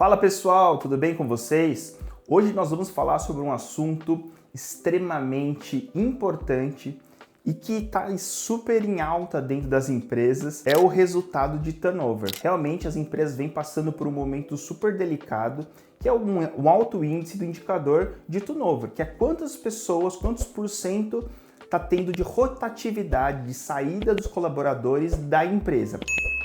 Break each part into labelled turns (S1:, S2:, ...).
S1: Fala pessoal, tudo bem com vocês? Hoje nós vamos falar sobre um assunto extremamente importante e que está super em alta dentro das empresas, é o resultado de turnover. Realmente as empresas vêm passando por um momento super delicado, que é um alto índice do indicador de turnover, que é quantas pessoas, quantos por cento está tendo de rotatividade, de saída dos colaboradores da empresa.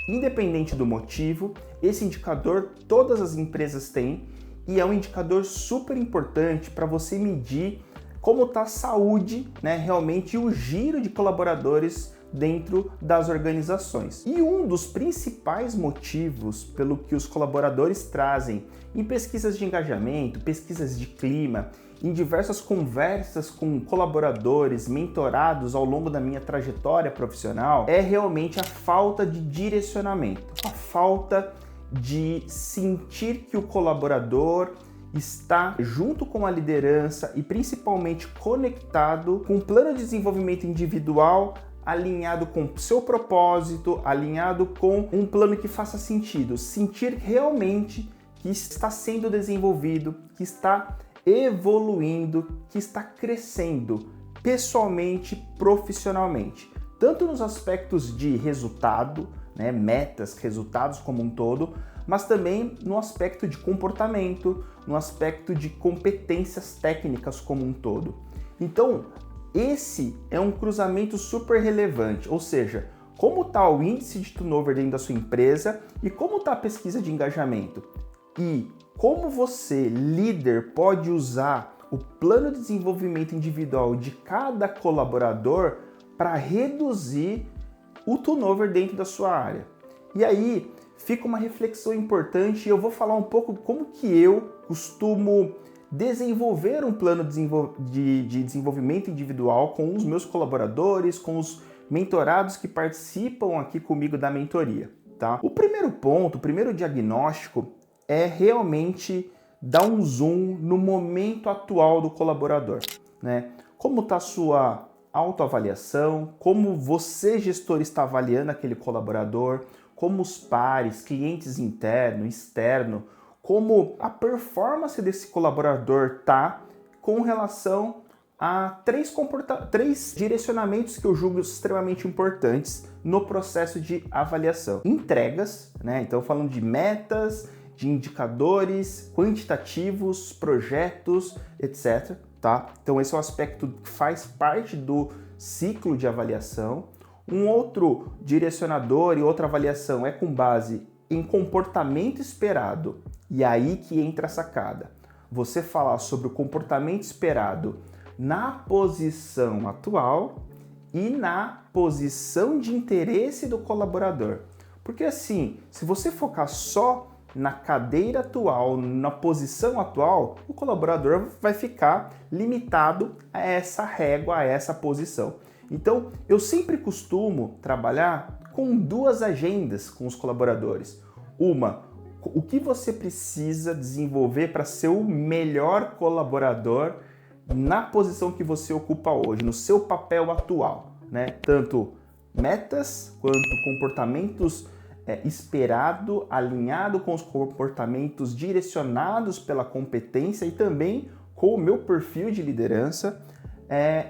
S1: Independente do motivo, esse indicador todas as empresas têm e é um indicador super importante para você medir como está a saúde, realmente o giro de colaboradores dentro das organizações. E um dos principais motivos pelo que os colaboradores trazem em pesquisas de engajamento, pesquisas de clima, em diversas conversas com colaboradores, mentorados ao longo da minha trajetória profissional, é realmente a falta de direcionamento, a falta de sentir que o colaborador está junto com a liderança e principalmente conectado com o plano de desenvolvimento individual, alinhado com o seu propósito, alinhado com um plano que faça sentido, sentir realmente que está sendo desenvolvido, que está evoluindo, que está crescendo pessoalmente, profissionalmente, tanto nos aspectos de resultado, metas, resultados como um todo, mas também no aspecto de comportamento, no aspecto de competências técnicas como um todo. Então, esse é um cruzamento super relevante, ou seja, como está o índice de turnover dentro da sua empresa e como está a pesquisa de engajamento. E como você, líder, pode usar o plano de desenvolvimento individual de cada colaborador para reduzir o turnover dentro da sua área. E aí fica uma reflexão importante e eu vou falar um pouco como que eu costumo desenvolver um plano de desenvolvimento individual com os meus colaboradores, com os mentorados que participam aqui comigo da mentoria, tá? O primeiro ponto, o primeiro diagnóstico é realmente dar um zoom no momento atual do colaborador, Como está a sua autoavaliação, como você, gestor, está avaliando aquele colaborador, como os pares, clientes interno, externo, como a performance desse colaborador está com relação a três direcionamentos que eu julgo extremamente importantes no processo de avaliação. Entregas, Então falando de metas, de indicadores quantitativos, projetos, etc. Tá? Então esse é um aspecto que faz parte do ciclo de avaliação. Um outro direcionador e outra avaliação é com base em comportamento esperado. E aí que entra a sacada. Você falar sobre o comportamento esperado na posição atual e na posição de interesse do colaborador. Porque assim, se você focar só na cadeira atual, na posição atual, o colaborador vai ficar limitado a essa régua, a essa posição. Então, eu sempre costumo trabalhar com duas agendas com os colaboradores. Uma, o que você precisa desenvolver para ser o melhor colaborador na posição que você ocupa hoje, no seu papel atual, Tanto metas quanto comportamentos esperado, alinhado com os comportamentos direcionados pela competência e também com o meu perfil de liderança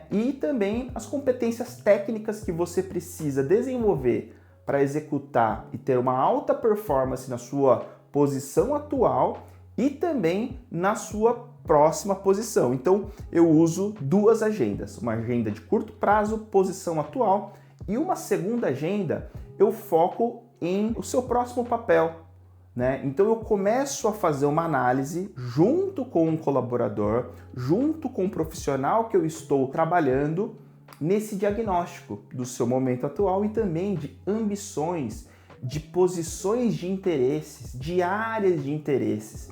S1: e também as competências técnicas que você precisa desenvolver para executar e ter uma alta performance na sua posição atual e também na sua próxima posição. Então eu uso duas agendas, uma agenda de curto prazo, posição atual, e uma segunda agenda eu foco em o seu próximo papel, Então eu começo a fazer uma análise junto com um colaborador, junto com um profissional que eu estou trabalhando nesse diagnóstico do seu momento atual e também de ambições, de posições de interesses, de áreas de interesses.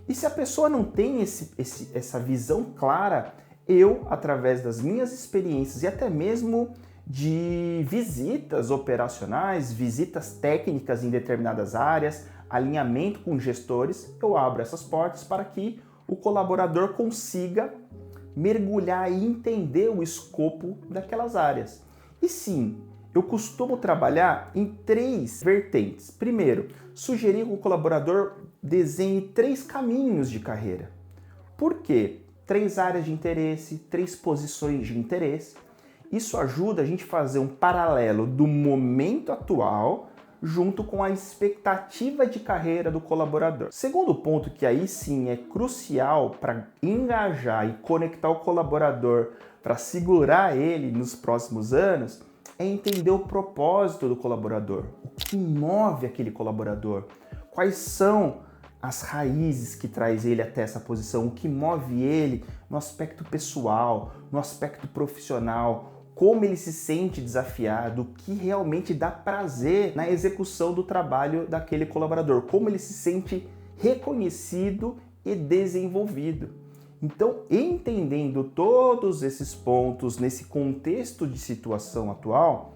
S1: E se a pessoa não tem essa visão clara, eu, através das minhas experiências e até mesmo de visitas operacionais, visitas técnicas em determinadas áreas, alinhamento com gestores, eu abro essas portas para que o colaborador consiga mergulhar e entender o escopo daquelas áreas. E sim, eu costumo trabalhar em três vertentes. Primeiro, sugerir que o colaborador desenhe 3 caminhos de carreira. Por quê? 3 áreas de interesse, 3 posições de interesse. Isso ajuda a gente a fazer um paralelo do momento atual junto com a expectativa de carreira do colaborador. Segundo ponto, que aí sim é crucial para engajar e conectar o colaborador, para segurar ele nos próximos anos, é entender o propósito do colaborador, o que move aquele colaborador, quais são as raízes que traz ele até essa posição, o que move ele no aspecto pessoal, no aspecto profissional, como ele se sente desafiado, o que realmente dá prazer na execução do trabalho daquele colaborador, como ele se sente reconhecido e desenvolvido. Então, entendendo todos esses pontos nesse contexto de situação atual,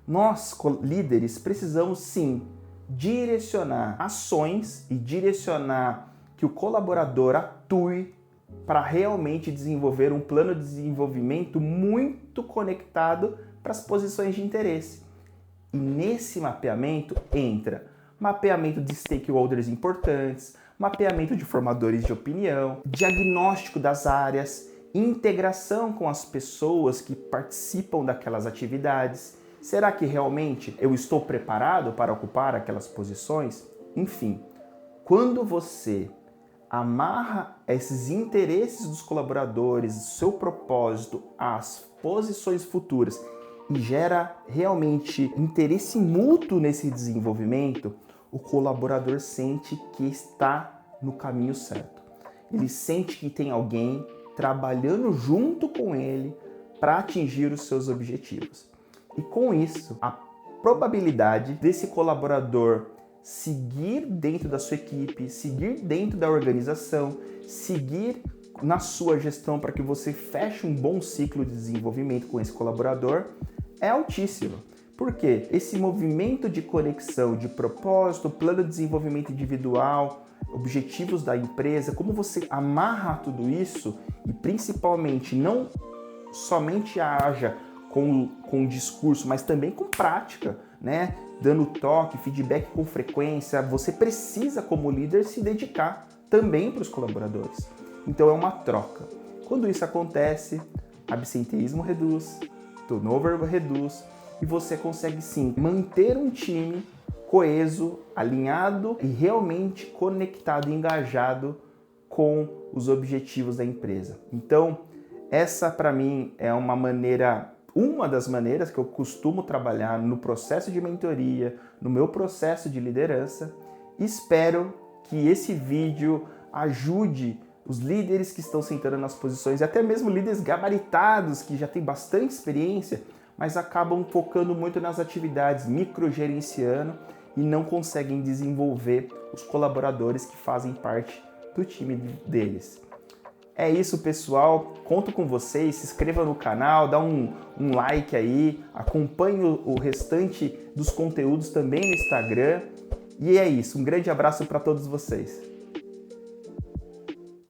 S1: nós, líderes, precisamos sim direcionar ações e direcionar que o colaborador atue para realmente desenvolver um plano de desenvolvimento muito conectado para as posições de interesse. E nesse mapeamento entra mapeamento de stakeholders importantes, mapeamento de formadores de opinião, diagnóstico das áreas, integração com as pessoas que participam daquelas atividades. Será que realmente eu estou preparado para ocupar aquelas posições? Enfim, quando você amarra esses interesses dos colaboradores, o seu propósito, às posições futuras e gera realmente interesse mútuo nesse desenvolvimento, o colaborador sente que está no caminho certo. Ele sente que tem alguém trabalhando junto com ele para atingir os seus objetivos. E com isso, a probabilidade desse colaborador seguir dentro da sua equipe, seguir dentro da organização, seguir na sua gestão para que você feche um bom ciclo de desenvolvimento com esse colaborador é altíssima. Por quê? Esse movimento de conexão, de propósito, plano de desenvolvimento individual, objetivos da empresa, como você amarra tudo isso e principalmente não somente haja com discurso, mas também com prática, né? Dando toque, feedback com frequência, você precisa, como líder, se dedicar também para os colaboradores. Então é uma troca. Quando isso acontece, absenteísmo reduz, turnover reduz e você consegue sim manter um time coeso, alinhado e realmente conectado e engajado com os objetivos da empresa. Então, essa para mim é uma das maneiras que eu costumo trabalhar no processo de mentoria, no meu processo de liderança. Espero que esse vídeo ajude os líderes que estão sentando nas posições, e até mesmo líderes gabaritados que já têm bastante experiência, mas acabam focando muito nas atividades, microgerenciando e não conseguem desenvolver os colaboradores que fazem parte do time deles. É isso, pessoal. Conto com vocês. Se inscreva no canal, dá um like aí, acompanhe o restante dos conteúdos também no Instagram. E é isso. Um grande abraço para todos vocês.